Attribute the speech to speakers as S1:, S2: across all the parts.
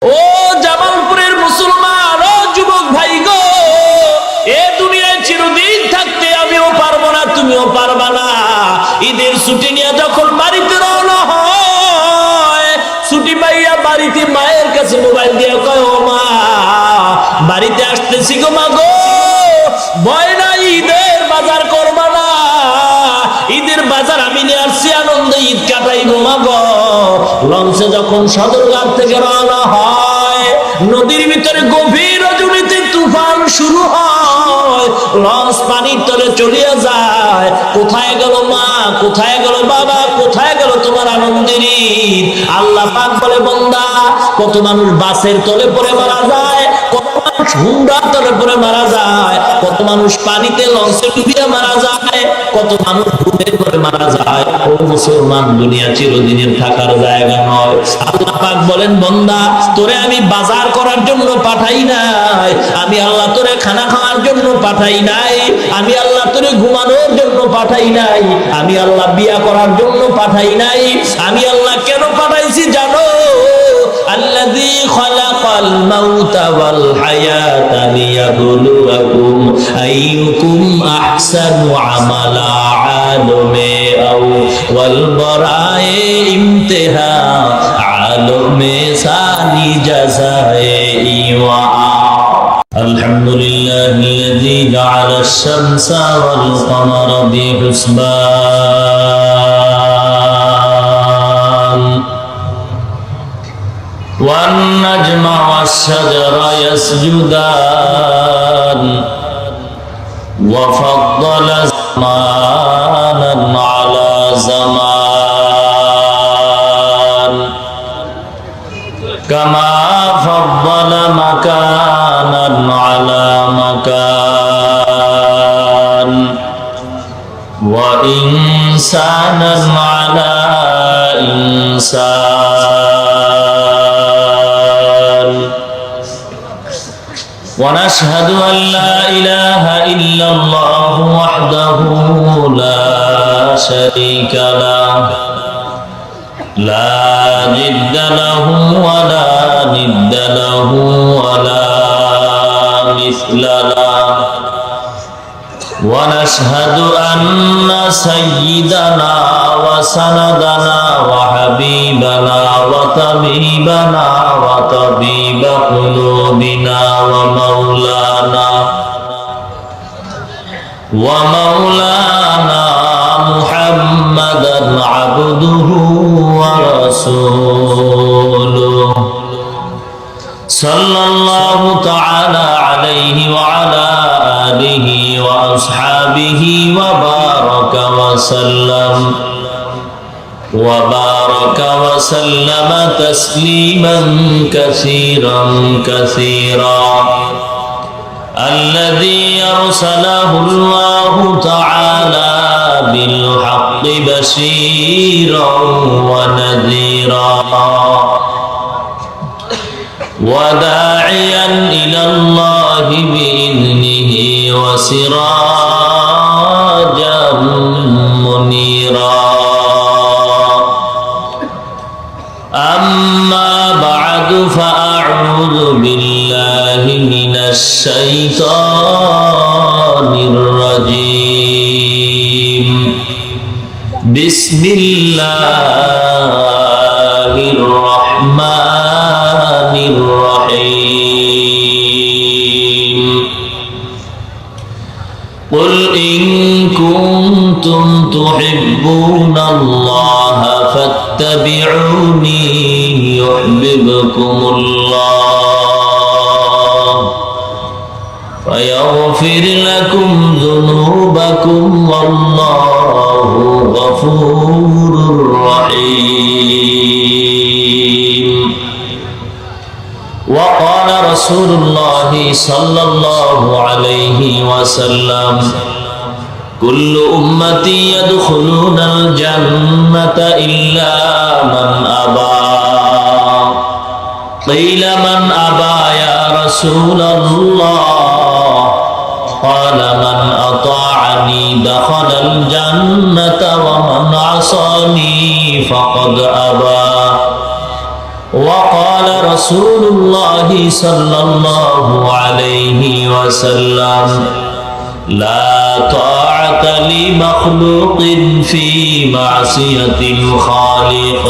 S1: ও জামালপুরের মুসলমান, ও যুবক ভাই গো, এ দুনিয়ায় চিরদিন থাকতে আমিও পারবো না, তুমিও পারবা না। ঈদের ছুটি নিয়ে যখন বাড়িতে রওনা হয়, ছুটি পাইয়া বাড়িতে মায়ের কাছে মোবাইল দিয়ে কয়, ও মা, বাড়িতে আসতেছি গো মা গো, ভয় নাই, ঈদের বাজার করবা না, ঈদের বাজার আমি নিয়ে আসছি, আনন্দে ঈদ কাটাইবো মা গো। লঞ্চে যখন সদরঘাট থেকে রওনা হয়, নদীর ভিতরে গভীর রজনীতে তুফান শুরু হয়, লঞ্চ পানির তলে চলিয়া যায়। কোথায় গেল মা, কোথায় গেল বাবা, কোথায় গেল তোমার আনন্দের ঈদ? আল্লাহ পাক বলে, বান্দা, কত মানুষ বাসের তলে পড়ে মারা যায়, কত মানুষ হুন্ডার তলে পড়ে মারা যায়, কত মানুষ পানিতে লঞ্চে ডুবিয়ে মারা যায়, কত মানুষ ঘুমের করে মারা যায়। ও মুসলমান, দুনিয়া চিরদিনের থাকার জায়গা নয়। আল্লাহ পাক বলেন, বান্দা, তোরে আমি বাজার করার জন্য পাঠাই নাই, আমি আল্লাহ তোরে খানা খাওয়ার জন্য পাঠাই নাই, আমি আল্লাহ তোরে ঘুমানোর জন্য পাঠাই নাই, আমি আল্লাহ বিয়া করার জন্য পাঠাই নাই। আমি আল্লাহ কেন পাঠাইছি জানো? আল্লাযী খালাকাল মাউতা ওয়াল হায়াতা লিয়াবলুয়াকুম আইয়ুকুম আহসানু আমালা। আলমে আও ওয়াল বরায়ে ইমতিহা, আলমে সানি জাযায়ে ইওয়া। আলহামদুলিল্লাহিল্লাযী জাআলাশ শামসা ওয়াল কমারা বিহুসবান والنجم والشجر يسجدان وفضل زمانا على زمان كما فضل مكانا على مكان وإنسانا على إنسان. ونشهد أن لا إله إلا الله وحده لا شريك له، لا ند له ولا ند له ولا مثل له. ونشهد أن سيدنا وسندنا وحبيبنا وطبيبنا وطبيب قلوبنا ومولانا محمدا عبده ورسوله صلى الله تعالى عليه وعلى آله وأصحابه وبارك وسلم تسليما كثيرا كثيرا. الذي أرسله الله تعالى بالحق بشيرا ونذيرا وداعيا إلى الله بإذنه وسراجا منيرا. أما بعد، فأعوذ بالله من الشيطان الرجيم. بسم الله الرحمن الرحيم. قل إن كنتم تحبون الله فاتبعوني يحببكم الله ويغفر لكم ذنوبكم والله غفور رحيم. وقال رسول الله صلى الله عليه وسلم: كل أمتي يدخلون الجنة إلا من أبى. قيل من أبى يا رسول الله؟ قال من أطاعني دخل الجنة ومن عصاني فقد أبى. وقال وقال رسول الله صلى الله عليه وسلم لا طاعة لمخلوق في معصية الخالق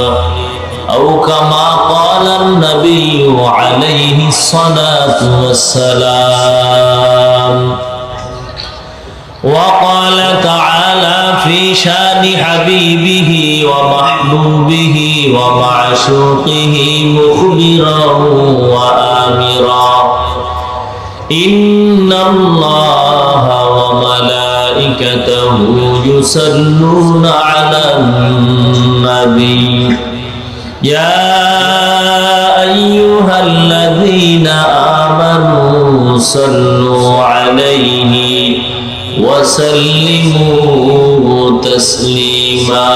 S1: أو كما قال النبي عليه الصلاة والسلام. وقال تعالى في شان حبيبه ومحبوبه ومعشوقه مخبرا وآمرا إن الله وملائكته يصلون على النبي يا أيها الذين آمنوا صلوا عليه وسلموا تسليما.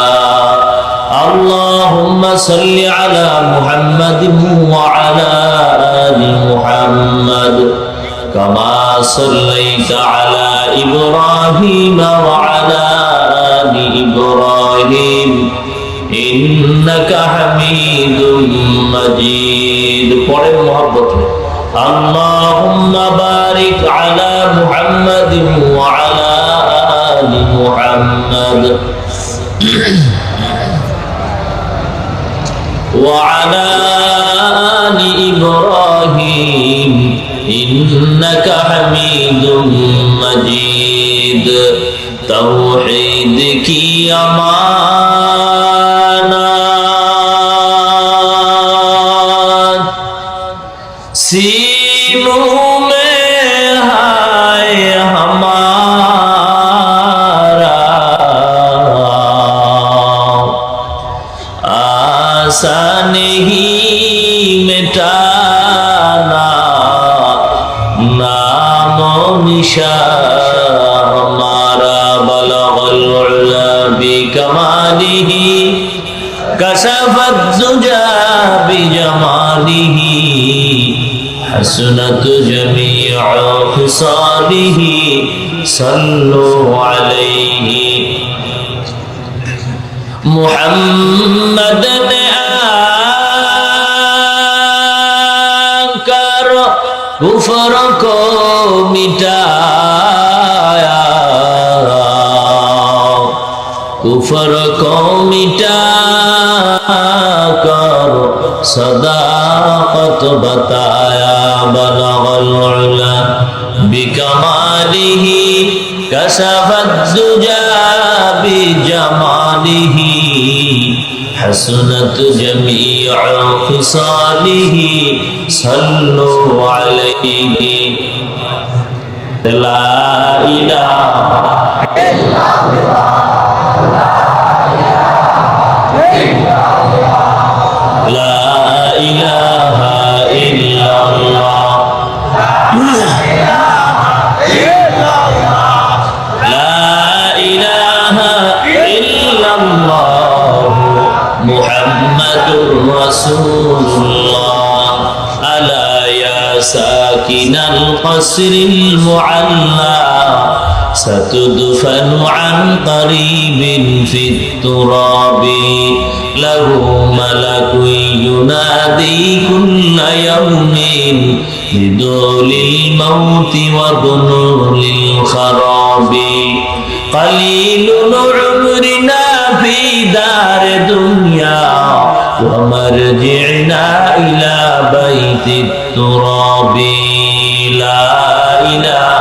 S1: اللهم صل على محمد وعلى آل محمد كما صليت على إبراهيم وعلى آل إبراهيم إنك حميد مجيد. পড়েন محبت اللهم بارك على محمد وعلى آل محمد وعلى آل إبراهيم إنك حميد مجيد. توحيد की अमानत सीनों में है हमारा आसान ही मिटाना नामो निशान हमारा बलगल उला बिकमालिही कशफत जुजा बिजमालिही हसनत जमीअ खिसालिही सल्लु अलैहि मुहम्मद ने आकर कुफ्र को मिटाया कुफ्र को मिटा कर सदाकत बताया बलगल उला बिकमालिही कशफत जुजा बिजमालिही हसनत जमीअ खिसालिही सल्लु अलैहि ला इलाहा इल्लल्लाह لا إله إلا الله لا إله إلا الله محمد رسول الله ألا يا ساكن القصر المعلى ستدفن عن قريب في التراب له ملك ينادي كل يوم بدول الموت وبنول الخراب قليل عمرنا في دار دنيا ومرجعنا إلى بيت التراب لا إله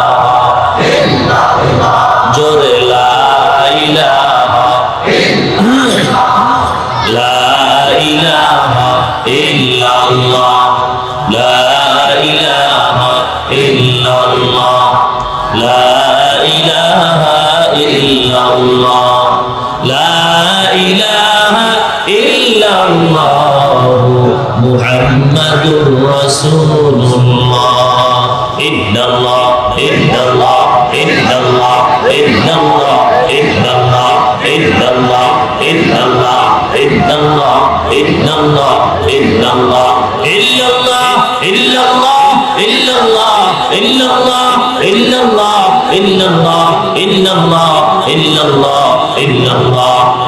S1: إلا الله جر لا إله إلا لا إله إلا الله لا إله إلا الله لا إله إلا الله لا إله إلا الله محمد رسول الله إن الله إن الله إن الله إن الله إن الله إن الله إن الله إن الله إن الله إن الله إلا الله إلا الله إلا الله إلا الله إلا الله إلا الله إلا الله إلا الله إلا الله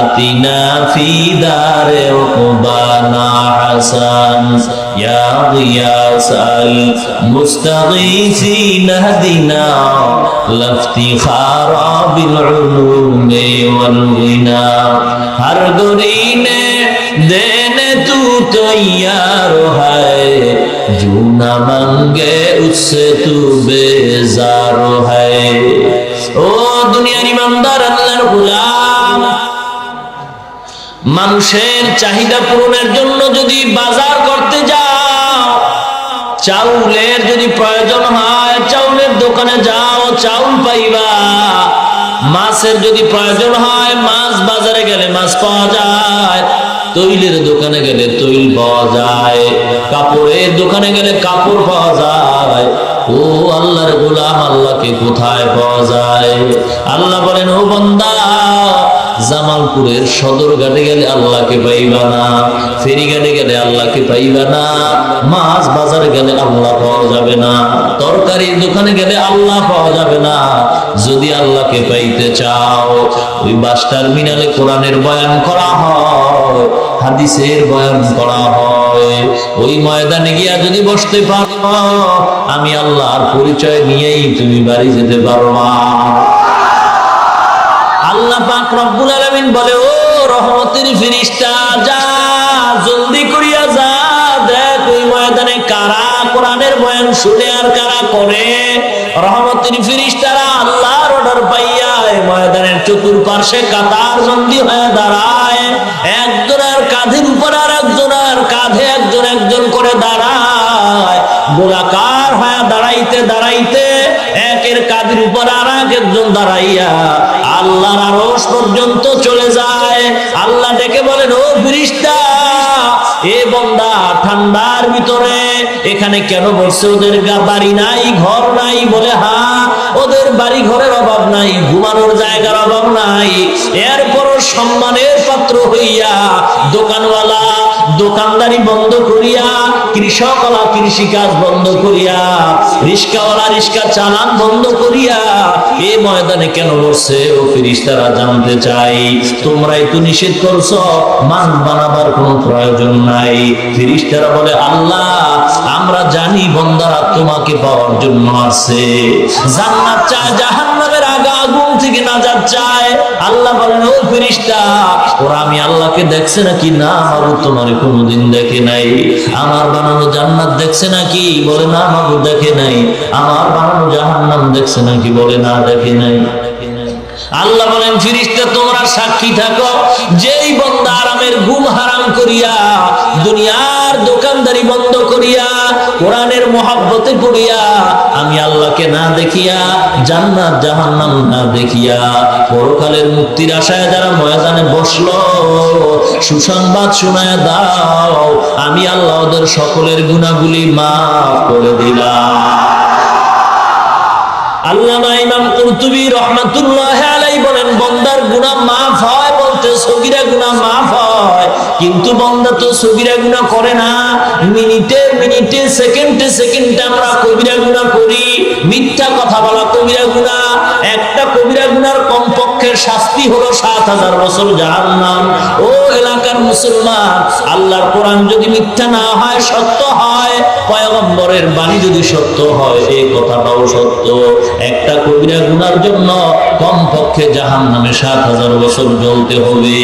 S1: آتنا في دار عقبانا حسن يا غياث المستغيثين اهدنا لافتخار بالعلوم والغنى ہر گرینے دینے تو تیار ہے جو نہ مانگے اس سے تو بیزار ہے ও দুনিয়ার ইমানদার আল্লাহর গোলাম মানুষের চাহিদা পূরণের জন্য যদি বাজার করতে যাও চাউলের যদি প্রয়োজন হয় চাউলের দোকানে যাও চাউল পাইবা মাছের যদি প্রয়োজন হয় মাছ বাজারে গেলে মাছ পাওয়া যায় তৈলের দোকানে গেলে তৈল পাওয়া যায় কাপড়ের দোকানে গেলে কাপড় পাওয়া যায় ও আল্লাহর গোলাম আল্লাহকে কোথায় পাওয়া যায় আল্লাহ বলেন ও বান্দা জামালপুরের সদরঘাটে গেলে আল্লাহকে পাইবা না ফেরিঘাটে গেলে আল্লাহকে পাইবা না মাছ বাজারে গেলে আল্লাহ পাওয়া যাবে না তরকারির দোকানে গেলে আল্লাহ পাওয়া যাবে না যদি আল্লাহকে পাইতে চাও ওই বাস টার্মিনালে কোরআনের বয়ান করা হয় হাদিসের বয়ান করা হয় ওই ময়দানে গিয়া যদি বসতে পারো আমি আল্লাহর পরিচয় নিয়েই তুমি বাড়ি যেতে পারবা আল্লাহ পাক রব্বুল আলামিন বলে ও রহমতের ফেরেশতা যা জলদি করিয়া যা দেখ ওই ময়দানে কারা কোরআনের বয়ান শুনে আর কারা করে রহমতের ফেরেশতারা আল্লাহর অর্ডার পাইয়া এই ময়দানের চতুর্পার্শ্বে কাতার বন্দী হয়ে দাঁড়ায় একজনের কাঁধের উপর আর একজনের কাঁধে একজন একজন করে দাঁড়ায় গোলাকার হয়ে দাঁড়াইতে দাঁড়াইতে একের কাঁধের উপর আর একজন দাঁড়াইয়া আল্লাহর আরশ পর্যন্ত চলে যায় আল্লাহ ডেকে বলেন ও ফেরেশতা এ বান্দা ঠান্ডার ভিতরে এখানে কেন বসে ওদের বাড়ি নাই ঘর নাই বলে হ্যাঁ ওদের বাড়ি ঘরের অভাব নাই ঘুমানোর জায়গার অভাব নাই এরপরও সম্মানের পাত্র হইয়া দোকানওয়ালা দোকানদারি বন্ধ করিয়া কৃষকওয়ালা কৃষিকাজ বন্ধ করিয়া রিস্কাওয়ালা রিস্কা চালান বন্ধ করিয়া এই ময়দানে কেন বসছে ও ফেরেশতারা জানতে চাই তোমরাই তো নিষেধ করছো মান বানাবার কোনো প্রয়োজন নাই ফেরেশতারা বলে আল্লাহ আমরা জানি বান্দারা তোমাকে পাওয়ার জন্য আসে জান্নাত চায় জাহান্নামের আগুন থেকে নাজাত চায় আল্লাহ বলেন ও ফেরেশতা ওরা আমি আল্লাহকে দেখছে নাকি না মাবুদ তোমারে কোনোদিন দেখে নাই আমার বানানো জান্নাত দেখছে নাকি বলে না মাবুদ দেখে নাই আমার বানানো জাহান্নাম দেখছে নাকি বলে না দেখে নাই আল্লাহ বলেন ফেরেশতা তোমরা সাক্ষী থাকো যেই বান্দা আরামের ঘুম হারাম করিয়া দুনিয়ার দোকানদারি বন্ধ করিয়া কোরআনের মহব্বতে পড়িয়া আমি আল্লাহকে না দেখিয়া জান্নাত জাহান্নাম না দেখিয়া পরকালের মুক্তির আশায় যারা ময়দানে বসলো সুসংবাদ শোনায় দাও আমি আল্লাহ ওদের সকলের গুনাহগুলি মাফ করে দিলাম আল্লামা ইমাম কুরতুবী রাহমাতুল্লাহি আলাইহি বলেন বান্দার গুনাহ মাফ হয় বলতে সগীরা গুনাহ মাফ হয় কিন্তু বান্দা তো সগীরা গুনাহ করে না মিনিটে মিনিটে সেকেন্ডে সেকেন্ডে আমরা কবিরা গুনাহ করি মিথ্যা কথা বলা কবিরা গুনাহ একটা কবিরা গুনার কমপক্ষে শাস্তি হলো ৭০০০ বছর জাহান্নাম ও এলাকার মুসলমান আল্লাহর কোরআন যদি মিথ্যা না হয় সত্য হয় পয়গম্বরের বাণী যদি সত্য হয় এই কথাটাও সত্য একটা কবিরা গুনার জন্য কমপক্ষে জাহান্নামে ৭০০০ বছর জ্বলতে হবে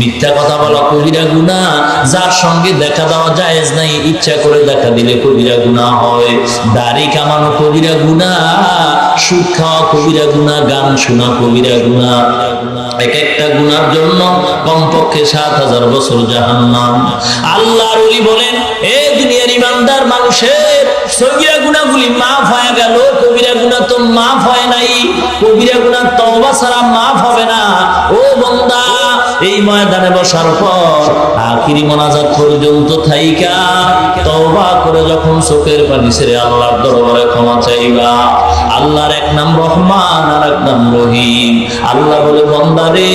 S1: মিথ্যা কথা বলা কবিরা গুনাহ যার সঙ্গে দেখা দেওয়া জায়েজ নাই ইচ্ছা করে দেখা দিলে কবিরা গুনাহ হয় দাড়ি কামানো কবিরা গুনাহ সুদ খাওয়া কবিরা গুনাহ গান শোনা কবিরা গুনাহ এক একটা গুনার জন্য কমপক্ষে ৭০০০ বছর জাহান্নাম আল্লাহর ওলি বলেন এই দুনিয়ার ইমানদার মানুষের সগীরা গুনাহগুলি মাফ হয়ে গেল কবিরা গুনাহ তো মাফ হয় নাই কবিরা গুনাহ তওবা ছাড়া মাফ হবে না ও বান্দা এই ময়দানে বসার পর আখিরি মোনাজাত পর্যন্ত থাইকা তওবা করে যখন চোখের পানি ছেড়ে আল্লাহর দরবারে ক্ষমা চাইবা আল্লাহর এক নাম রহমান আর এক নাম রহিম আল্লাহ বলে বান্দা রে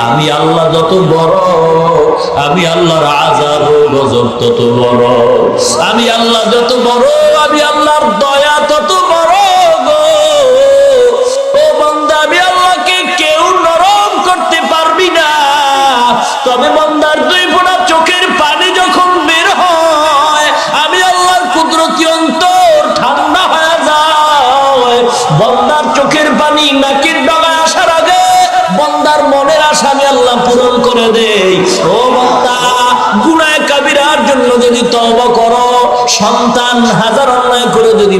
S1: আমি আল্লাহ যত বড় আমি আল্লাহর আযাব ও গজব তত বড় আমি আল্লাহ যত বড় আমি আল্লাহর দয়া তত বড় গো ও বান্দা আমি আল্লাহকে কেউ নরম করতে পারবি না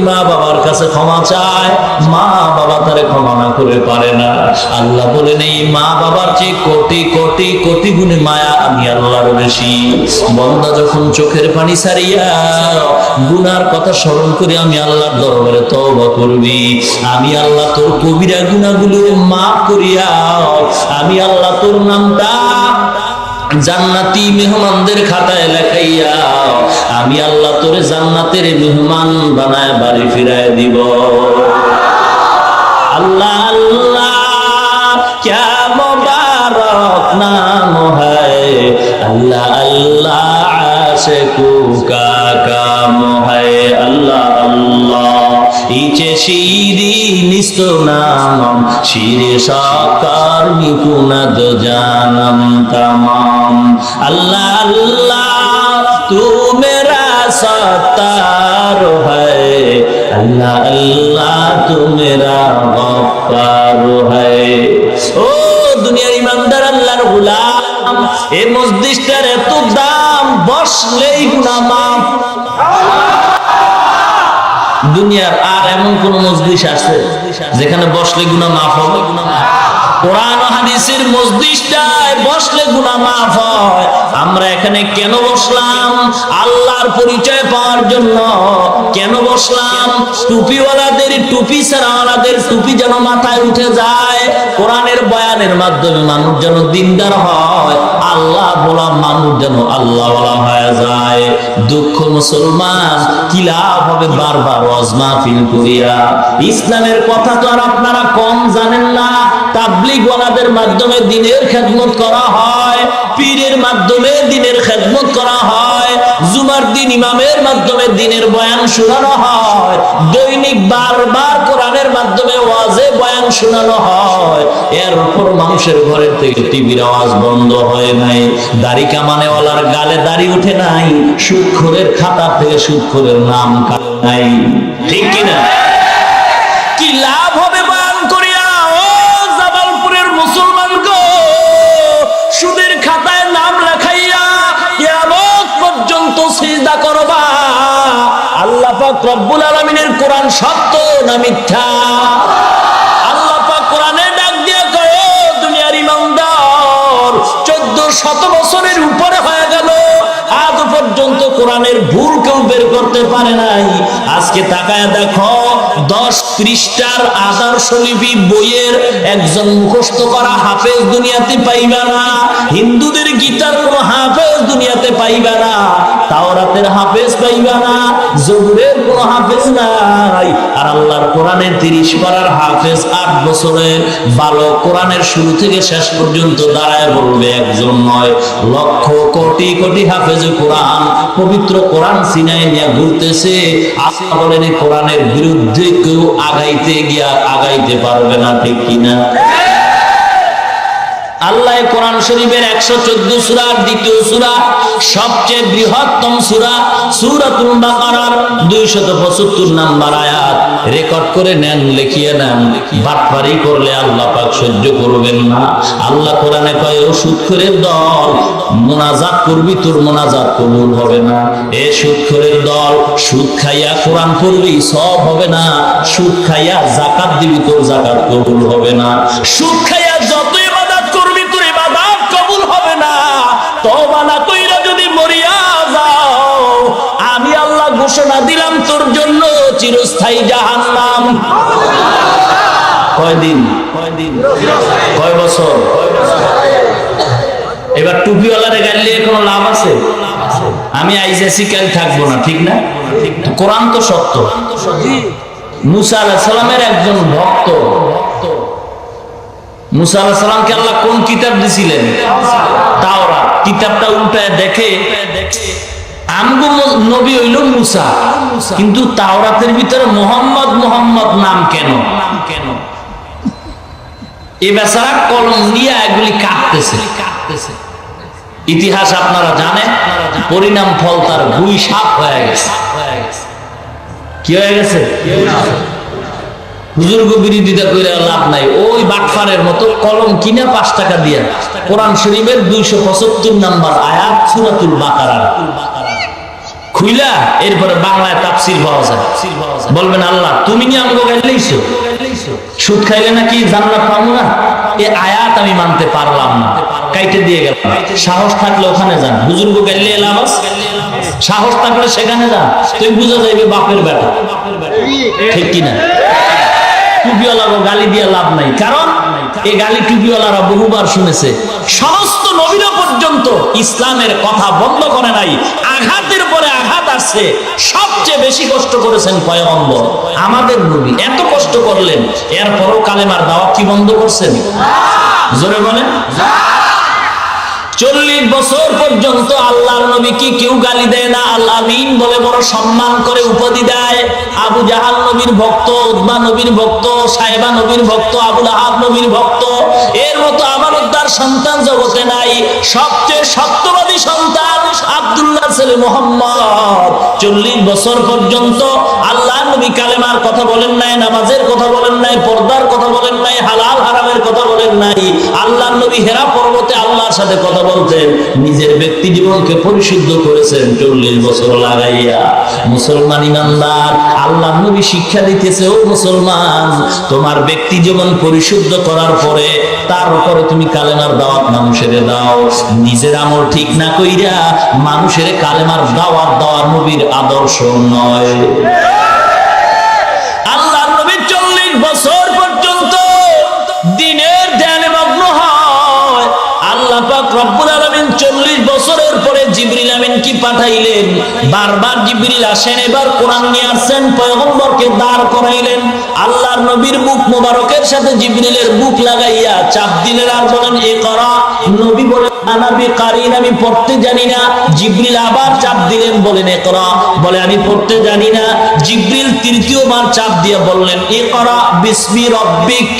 S1: মা বাবার কাছে ক্ষমা চায়, মা বাবা তারে ক্ষমা না করে পারে না। আল্লাহ বলেন এই মা বাবার চেয়ে কোটি কোটি কোটি গুণে মায়া আমি আল্লাহর বেশি। বান্দা যখন চোখের পানি ছাড়িয়া গুনার কথা স্মরণ করে আমি আল্লাহর দরবারে তওবা করবি, আমি আল্লাহ তোর কবিরা গুনাহগুলো মাফ করিয়া আমি আল্লাহ তোর নামটা জান্নাতি মেহমানদের খাতায় লেখাইয়া আমি আল্লাহ তোরে জান্নাতের মেহমান বানায় বাড়ি ফিরায় দিব। আল্লাহ আল্লাহ क्या मुबारक नाम है, अल्लाह अल्लाह आशिकों का काम है, अल्लाह अल्लाह इचे शीरी निस्तो नामम शीरे साकार निकुनद जानम तमाम, अल्लाह अल्लाह तू मेरा सत्तार है, अल्लाह अल्लाह तू मेरा गफ्फार है। ও দুনিয়ার ইমানদার আল্লাহর গোলাম, এই মসজিদটার এত দাম, বসলেই গুনাহ মাফ। দুনিয়ার আর এমন কোন মসজিদ আছে যেখানে বসলে গুনাহ মাফ হবে? কোরআন ও হাদিসের মসজিদটায় বসলে গুনাহ মাফ হয়। আমরা এখানে কেন বসলাম? আল্লাহর পরিচয় পাওয়ার জন্য। কেন বসলাম? টুপিওয়ালাদের টুপি ছাড়াওয়ালাদের টুপি যেন মাথায় উঠে যায়, কোরআনের বয়ানের মাধ্যমে মানুষ যেন দিনদার হয়, আল্লাহ বলা মানুষ যেন আল্লাহওয়ালা হয়ে যায়। দুঃখ মুসলমান, কি লাভ হবে বারবার ওয়াজ মাহফিল করিয়া? ইসলামের কথা তো আর আপনারা কম জানেন না। তাবলীগ ওয়ালাদের মাধ্যমে দ্বীনের খেদমত করা হয়, পীরের মাধ্যমে দ্বীনের খেদমত করা হয়, জুমার দিন ইমামের মাধ্যমে দ্বীনের বয়ান শোনানো হয়, দৈনিক বারবার কোরআনের মাধ্যমে ওয়াজে বয়ান শোনানো হয়। এর উপর মানুষের ঘরের থেকে টিভির আওয়াজ বন্ধ হয় নাই, দাড়ি কামানেওয়ালার গালে দাড়ি উঠে নাই, সুদখোরের খাতা থেকে সুদখোরের নাম কাটে নাই। ঠিক কিনা? কি লাভ হবে বয়ান করিয়া? ও জামালপুরের মুসলমান গো, সুদের খাতায় নাম লেখাইয়া কিয়ামত পর্যন্ত সিজদা করবা। আল্লাহ পাক রব্বুল আলামিনের কোরআন সত্য না মিথ্যা? আল্লাহ পাক কোরআনে ডাক দিয়ে কয়, দুনিয়ার ইমানদার 1400 বছরের উপরে হয়ে গেল, আজ পর্যন্ত কোরআনের ভুল কেউ বের করতে পারে নাই। আজকে তাকায় দেখো, 10 পৃষ্ঠার আদর্শ লিপি বইয়ের একজন মুখস্থ করা হাফেজ দুনিয়াতে পাইবা না। হিন্দুদের গীতার কোন হাফেজ দুনিয়াতে পাইবা না, তাওরাতের হাফেজ পাইবা না, জবুরের কোন হাফেজ নাই। আর আল্লাহর কোরআনের 30 পারার হাফেজ 8 বছরের বালক কোরআনের শুরু থেকে শেষ পর্যন্ত দাঁড়ায় বলবে একজন নয়, লক্ষ কোটি কোটি হাফেজ কোরআন পবিত্র কোরআন সিনাই নিয়ে ঘুরতেছে। আল্লাহ বলেন কোরআনের বিরুদ্ধে কেউ আগাইতে গিয়া আগাইতে পারবে না। ঠিক কিনা? আল্লাহ কোরআন শরীফের 114 সূরার দ্বিতীয় সূরা, সবচেয়ে বৃহত্তম সূরা সূরাতুল বাকারার 275 নম্বর আয়াত রেকর্ড করে নেন, লিখিয়ে নেন। বাটপারি করলে আল্লাহ পাক সহ্য করবেন না। আল্লাহ কোরআনে কয়, ও সুদখোরের দল, মুনাজাত করবি, তোর মুনাজাত কবুল হবে না। এ সুদখোরের দল, সুদ খাইয়া কোরআন পড়বি, সব হবে না। সুদ খাইয়া যাকাত দিবি, তোর যাকাত কবুল হবে না। সুদ খাইয়া যত ইবাদত করবি, তোর ইবাদত কবুল হবে না। তওবা না কইরা যদি মরিয়া যাও, আমি আল্লাহ ঘোষণা দিলাম তোর জন্য চিরস্থায়ী জাহান্নাম। কয়দিন? কয় বছর? এবার টুপিওয়ালারে গাইলে কোনো লাভ আছে? আমি আইসি কাল থাকবো না, ঠিক না? কোরআন তো সত্য। মুসা আলাইহিস সালামের একজন ভক্ত, মুসা আলাইহিস সালামকে আল্লাহ কোন কিতাব দিছিলেন? তাওরাত। কিতাবটা উল্টায় দেখে আমগো নবী হইল মুসা, কিন্তু তাওরাতের ভিতরে মোহাম্মদ মোহাম্মদ নাম কেন? এই বেচারা কলম নিয়ে এগুলি কাটতেছে। ইতিহাস আপনারা জানেন, পরিণাম ফল তার গুই সাপ হয়ে গেছে। কি হয়ে গেছে? হুজুরগো বিরোধিতা করে লাভ নাই। ওই বাটফারের মতো কলম কিনা 5 টাকা দিয়া কোরআন শরীফের 275 নম্বর আয়াত সূরাতুল বাকারার খুইলা এরপরে বাংলায় তাফসীর পাওয়া যায়। বলবেন আল্লাহ তুমি নিয়ে আমাকে গাইলেইছো, সুদ খাইলে নাকি জান্নাত পাবো না, এই আয়াত আমি মানতে পারলাম না, কাইটে দিয়ে গেলাম। সাহস থাকলে ওখানে যান, হুজুরকে গাইলে এলাম, সাহস থাকলে সেখানে যান, তুই বুঝা যাইবে বাপের বেটা, ঠিক কিনা? টুপিওয়ালাকে গালি দিয়ে লাভ নাই, কারণ এই গালি টুপিওয়ালারা বহুবার শুনেছে। সমস্ত নবীরা পর্যন্ত ইসলামের কথা বন্ধ করে নাই, আঘাতের পরে আঘাত আসছে। সবচেয়ে বেশি কষ্ট করেছেন পয়গম্বর আমাদের নবী, এত কষ্ট করলেন, এরপরও কালেমার দাওয়াত কি বন্ধ করছেন? জোরে বলেন। 40 বছর পর্যন্ত আল্লাহর নবী কি কেউ গালি দেয় না, আল আমিন বলে বড় সম্মান করে উপাধি দেয়। আবু জাহাল নবীর ভক্ত, উতবা নবীর ভক্ত, সাহেবা নবীর ভক্ত, আবুল আহাব নবীর ভক্ত, এর মতো আমানতদার সন্তান জগতে নাই। সবচেয়ে সত্যবাদী সন্তান আব্দুল্লাহ ছেলে মুহাম্মদ। 40 বছর পর্যন্ত আল্লাহর নবী কালেমার কথা বলেন নাই, নামাজের কথা বলেন নাই, পর্দার কথা বলেন নাই, হালাল হারামের কথা বলেন নাই। আল্লাহর নবী হেরা পর্বতে আল্লাহর সাথে কথা বলতেন, নিজের ব্যক্তি জীবনকে পরিশুদ্ধ করেছেন 40 বছর লাগাইয়া। মুসলমান ইমানদার, আল্লাহর নবী শিক্ষা দিতেছে, ও মুসলমান, তোমার ব্যক্তি জীবন পরিশুদ্ধ করার পরে তারপরে তুমি কালেমার দাওয়াত মানুষের দাও। নিজের আমল ঠিক না কইরা মানুষের কালেমার দাওয়াত দেওয়া নবীর আদর্শ নয়। আল্লাহর নবী 40 বছর পর্যন্ত দিনের ধ্যানে মগ্ন হয়। আল্লাহ পাক রব্বুল আলামিন 40 বছরের পরে জিবরিল আমিন কি পাঠাইলেন, বারবার জিবরিল আসেন, এবার কোরআন নিয়ে আসছেন, পয়গম্বরকে দাঁড় করাইলেন। আল্লাহর নবীর বুক মোবারকের সাথে জিবরিলের বুক লাগাইয়া চাপ দিলেন, আর বলেন ইকরা। নবী বলেন আনা বিকারিন, আমি পড়তে জানি না। জিবরিল আবার চাপ দিলেন, বলেন ইকরা, বলে আমি পড়তে জানি না। জিবরিল তৃতীয়বার চাপ দিয়ে বললেন ইকরা বিসমি রব্বিক।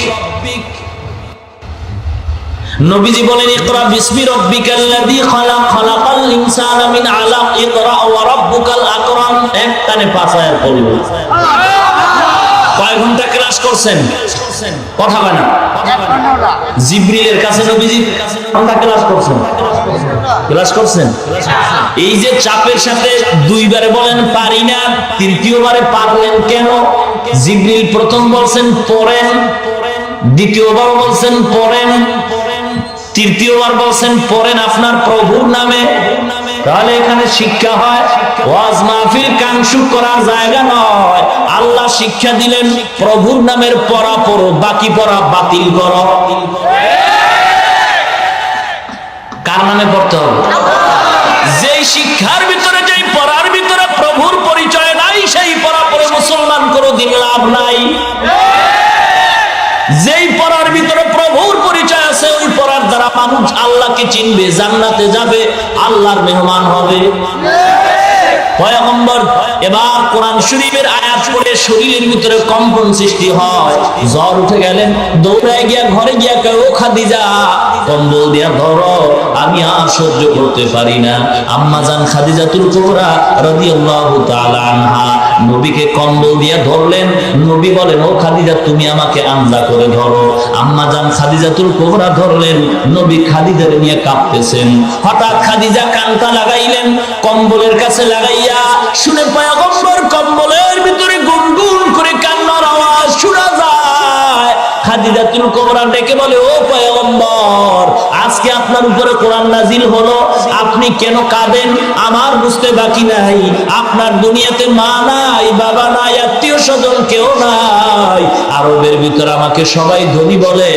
S1: নবীজি বলেন ইকরা বিসমি রাব্বিকাল্লাযী খালাক, খালাকাল ইনসানা মিন আলাক, ইকরা ওয়া রাব্বুকাল আকরাম। একটানে 5 আয়াত পড়লেন। কয় ঘন্টা ক্লাস করছেন? কথা বলেন। জিবরিলের কাছে নবীজি ঘন্টা ক্লাস করছেন, ক্লাস করছেন। এই যে চাপের সাথে দুইবারে বলেন পারি না, তৃতীয়বারে পারলেন কেন? জিবরিল প্রথম বলছেন পড়েন, দ্বিতীয়বার বলছেন পড়েন, তৃতীয়বার বলছেন পড়েন আপনার প্রভুর নামে। তাহলে এখানে শিক্ষা হয়, ওয়াজ মাহফিল কাংশু করার জায়গা নয়। আল্লাহ শিক্ষা দিলেন প্রভুর নামের পড়া পড়ো, বাকি পড়া বাতিল করো। কার নামে পড়তে হবে? যেই শিক্ষার ভিতরে, যেই পড়ার ভিতরে প্রভুর পরিচয় নাই, সেই পড়া পড়ে মুসলমান কোনোদিন লাভ নাই। যেই পড়ার ভিতরে প্রভুর পরিচয় আছে, ওই পড়ার দ্বারা মানুষ আল্লাহকে চিনবে, জান্নাতে যাবে, আল্লাহর মেহমান হবে। পয়গম্বর এবার কোরআন শরীফের আয়াত পড়ে শরীরের ভিতরে কম্পন সৃষ্টি হয়, জ্বর উঠে গেলেন, দৌড়ায় গিয়া ঘরে গিয়া কয় ও খাদিজা কম্বল দিয়া ধরো, আমি আর সহ্য করতে পারি না। আম্মা জান খাদিজাতুল কুবরা রাদিয়াল্লাহু তাআলা আনহা নবীকে কম্বল দিয়া ধরলেন। নবী বলেন ও খাদিজা তুমি আমাকে আন্দা করে ধরো। আম্মা জান খাদিজাতুল কুবরা ধরলেন, নবী খাদিজার নিয়ে কাঁপতেছেন। হঠাৎ খাদিজা কানটা লাগাইলেন, কম্বলের কাছে লাগাইয়া শুনে পয়গম্বর কম্বলের ভিতরে গুনগুন করে কান্নার আওয়াজ শোনা যায়। খাদিজাতুল কুবরা ডেকে বলে ও পয়গম্বর, আজকে আপনার উপরে কোরআন নাজিল হলো, আপনি কেন কাঁদেন? আমার বুঝতে বাকি নাই, আপনার দুনিয়াতে মা নাই, বাবা নাই, আত্মীয় স্বজন কেউ নাই। আরবের ভিতরে আমাকে সবাই ধনী বলে,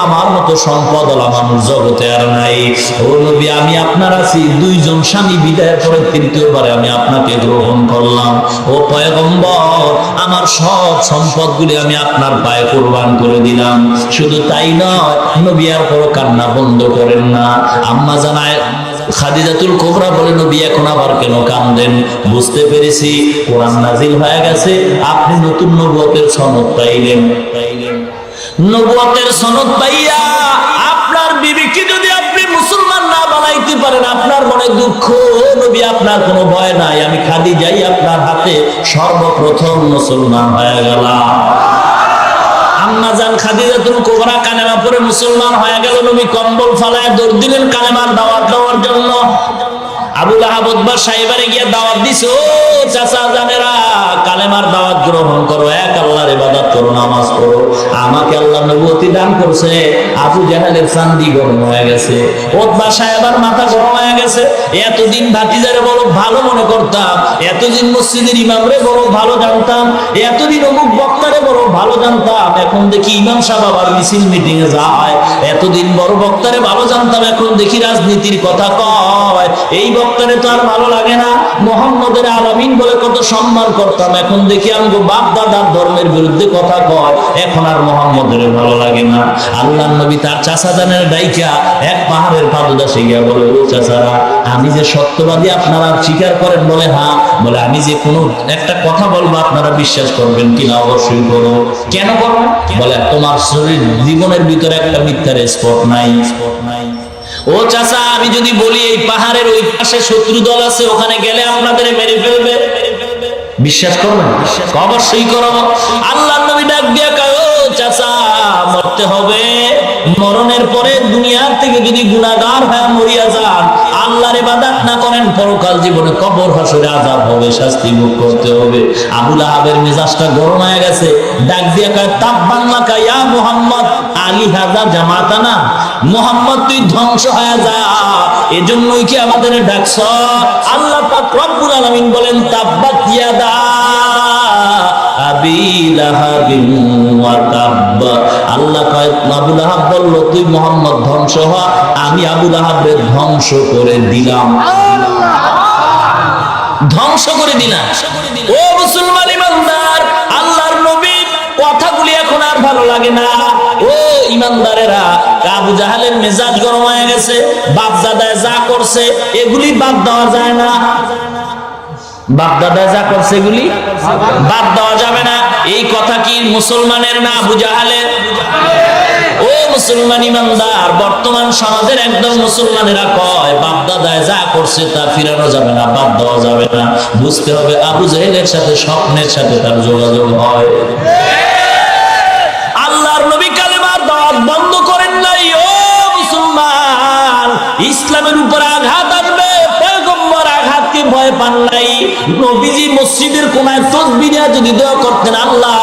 S1: আমার মতো সম্পদওয়ালা মানুষ জগতে আর নাই। ও নবী, আমি আপনার আছি, 2 জন স্বামী বিদায়ের পরে তৃতীয়বারে আমি আপনাকে গ্রহণ করলাম। ও পয়গম্বর, আমার সব সম্পদগুলি আমি আপনার পায়ে কুরবান করে দিলাম। শুধু তাই নয়, নবী আর পর কান্না বন্ধ করেন না। আম্মা জানায় খাদিজাতুল কুবরা বলে নবী এখন আবার কেন কাঁদেন? বুঝতে পেরেছি কোরআন নাজিল হয়ে গেছে, আপনি নতুন নবুয়তের সনদ পাইলেন। নবুয়তের সনদ পাইয়া আপনার বিবিকে যদি আপনি মুসলমান না বানাইতে পারেন, আপনার মনে দুঃখ। নবী আপনার কোনো ভয় নাই, আমি খাদিজাই আপনার হাতে সর্বপ্রথম মুসলমান হয়ে গেলাম। আম্মা জান খাদিজাতুল কুবরা কালেমা পড়ে মুসলমান হয়ে গেল। নবী কম্বল ফালায় দৌড় দিলেন কালেমার দাওয়াত দেওয়ার জন্য। আবু লাহাব উতবা সাহেবারে গিয়া দাওয়াত দিছে, ও চাচা জানেরা, কালেমার দাওয়াত গ্রহণ করো, এক আল্লাহর ইবাদত করো, নামাজ পড়ো। আমাকে আল্লাহ নবুয়তি দান করছে। আবু জাহেলের চান্দি গরম হয়ে গেছে, উতবা সাহেবার মাথা গরম হয়ে গেছে। এতদিন ভাতিজারে বড় ভালো মনে করতাম, এতদিন মসজিদের ইমামরে বড় ভালো জানতাম, এতদিন অমুক বক্তারে বড় ভালো জানতাম, এখন দেখি ইমাম সাহেব আবার মিছিল মিটিং এ যায়। এতদিন বড় বক্তারে ভালো জানতাম, এখন দেখি রাজনীতির কথা কয়। এই বক্তারে তো আর ভালো লাগে না। মুহাম্মদের আলামিন বলে কত সম্মান করতাম, এখন দেখি আমগো বাপ দাদার ধর্মের বিরুদ্ধে কথা কয়, এখন আর মুহাম্মদের ভালো লাগে না। আল্লাহর নবী তার চাচাজানের ডাইকা এক পাহাড়ের পাদদেশে গিয়া বলে, ও চাচারা, আমি যে সত্যবাদী আপনারা স্বীকার করেন? বলে হ্যাঁ। বলে আমি যে কোনো একটা কথা বলবো আপনারা বিশ্বাস করবেন কিনা? অবশ্যই করো। কেন করবেন? বলে তোমার শরীর জীবনের ভিতরে একটা মিথ্যার স্পট নাই। ও চাচা, আমি যদি বলি এই পাহাড়ের ওই পাশে শত্রু দল আছে, ওখানে গেলে আপনাদের মেরে ফেলবে, বিশ্বাস করবেন? অবশ্যই করো। আল্লাহর নবী ডাক দিয়া কয়, ও চাচা, মরতে হবে। মরণের পরে দুনিয়ার থেকে যদি গুনাহগার হয়ে মরিয়া যান, আল্লাহর ইবাদত না করেন, পরকাল জীবনে কবর হাসরে আযাব হবে, শাস্তি ভোগ করতে হবে। আবু লাহাবের মেজাজটা গরম হয়ে গেছে, ডাক দিয়া কয়, তাব্বান লাকা ইয়া মুহাম্মদ আলী হাযা জামাতানা। মুহাম্মদ, তুই ধ্বংস হয়ে যা, এজন্যই কি আমাদের ডাকছ? আল্লাহ পাক রব্বুল আলামিন বলেন, তাব্বাত ইয়াদা আবি লাহাবিন ওয়া তাব্ব। আল্লাহ কয়, আবু লাহাব বলল, তুই মুহাম্মদ ধ্বংস হ, আমি আবু লাহাবের ধ্বংস করে দিলাম, ধ্বংস করে দিলাম। ও মুসলমান ইমানদার, আল্লাহর নবী কথাগুলি এখন আর ভালো লাগে না। ও ইমানদারেরা, আবু জাহেলের মেজাজ গরম হয়ে গেছে, বাপ দাদায় যা করছে এগুলি বাদ দেওয়া যায় না। বাপ দাদা যা করছে এগুলি বাদ দেওয়া যাবে না। এই কথা কি মুসলমানের না আবু জাহেলের? ও মুসলমান ইমানদার, বর্তমান সমাজের একদম মুসলমানেরা কয় বাপ দাদায় যা করছে তা ফিরানো যাবে না, বাদ দেওয়া যাবে না। বুঝতে হবে আবু জাহেলের সাথে স্বপ্নের সাথে তার যোগাযোগ হয়। আল্লাহর নবী কালেমার দাওয়াত বন্ধ করেন নাই। ও মুসলমান, ইসলামের উপর আঘাত আসবে, পয়গম্বর আঘাতকে ভয় পান নাই। নবীজি মসজিদের কোনায় তাসবিহ নিয়ে যদি দোয়া করতেন, আল্লাহ